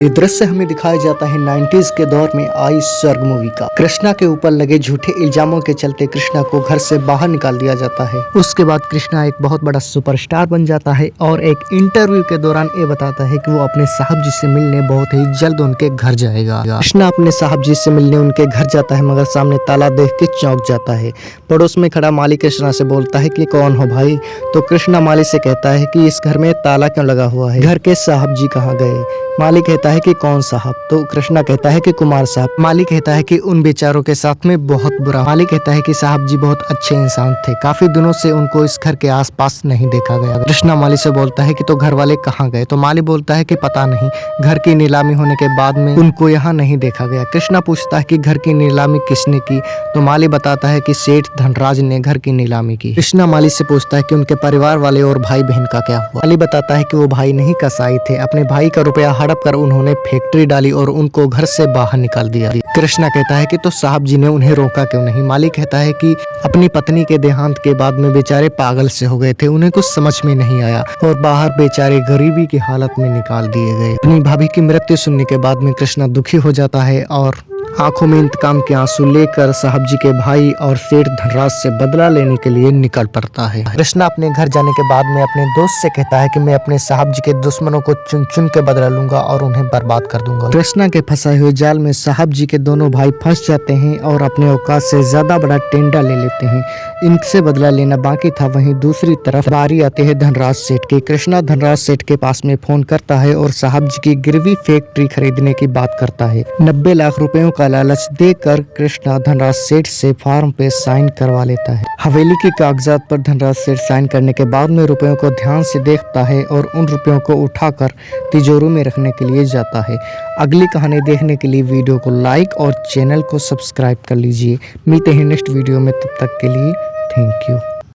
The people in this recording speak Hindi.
ये दृश्य हमें दिखाया जाता है 90s के दौर में आई स्वर्ग मूवी का। कृष्णा के ऊपर लगे झूठे इल्जामों के चलते कृष्णा को घर से बाहर निकाल दिया जाता है। उसके बाद कृष्णा एक बहुत बड़ा सुपरस्टार बन जाता है और एक इंटरव्यू के दौरान ये बताता है कि वो अपने साहब जी से मिलने बहुत ही जल्द उनके घर जाएगा। कृष्णा अपने साहब जी से मिलने उनके घर जाता है, मगर सामने ताला देख के चौंक जाता है। पड़ोस में खड़ा माली कृष्णा से बोलता है कि कौन हो भाई? तो कृष्णा माली से कहता है कि इस घर में ताला क्यों लगा हुआ है, घर के साहब जी कहाँ गए? माली कहता है कि कौन साहब? तो कृष्णा कहता है कि कुमार साहब। माली कहता है कि उन बेचारों के साथ में बहुत बुरा। माली कहता है कि साहब जी बहुत अच्छे इंसान थे, काफी दिनों से उनको इस घर के आसपास नहीं देखा गया। कृष्णा माली से बोलता है कि तो घर वाले कहाँ गए? तो माली बोलता है कि पता नहीं, घर की नीलामी होने के बाद में उनको यहाँ नहीं देखा गया। कृष्णा पूछता है कि घर की नीलामी किसने की? तो माली बताता है कि सेठ धनराज ने घर की नीलामी की। कृष्णा माली से पूछता है कि उनके परिवार वाले और भाई बहन का क्या हुआ? माली बताता है कि वो भाई नहीं कसाई थे, अपने भाई का रुपया हड़प कर उन्होंने फैक्ट्री डाली और उनको घर से बाहर निकाल दिया। कृष्णा कहता है कि तो साहब जी ने उन्हें रोका क्यों नहीं? माली कहता है कि अपनी पत्नी के देहांत के बाद में बेचारे पागल से हो गए थे, उन्हें कुछ समझ में नहीं आया और बाहर बेचारे गरीबी की हालत में निकाल दिए गए। अपनी भाभी की मृत्यु सुनने के बाद में कृष्णा दुखी हो जाता है और आंखों में इंतकाम के आंसू लेकर साहब जी के भाई और सेठ धनराज से बदला लेने के लिए निकल पड़ता है। कृष्णा अपने घर जाने के बाद में अपने दोस्त से कहता है कि मैं अपने साहब जी के दुश्मनों को चुन चुन के बदला लूंगा और उन्हें बर्बाद कर दूंगा। कृष्णा के फंसाए हुए जाल में साहब जी के दोनों भाई फंस जाते हैं और अपने औकात से ज्यादा बड़ा टेंडा ले लेते हैं। इनसे बदला लेना बाकी था। वहीं दूसरी तरफ बारी आते हैं धनराज सेठ की। कृष्णा धनराज सेठ के पास में फोन करता है और साहब जी की गिरवी फैक्ट्री खरीदने की बात करता है। 90 लाख रुपयों का लालच देकर कृष्णा धनराज सेठ से फॉर्म पे साइन करवा लेता है। हवेली के कागजात पर धनराज सेठ साइन करने के बाद में रुपयों को ध्यान से देखता है और उन रुपयों को उठाकर तिजोरी में रखने के लिए जाता है। अगली कहानी देखने के लिए वीडियो को लाइक और चैनल को सब्सक्राइब कर लीजिए। मिलते हैं नेक्स्ट वीडियो में, तब तक के लिए थैंक यू।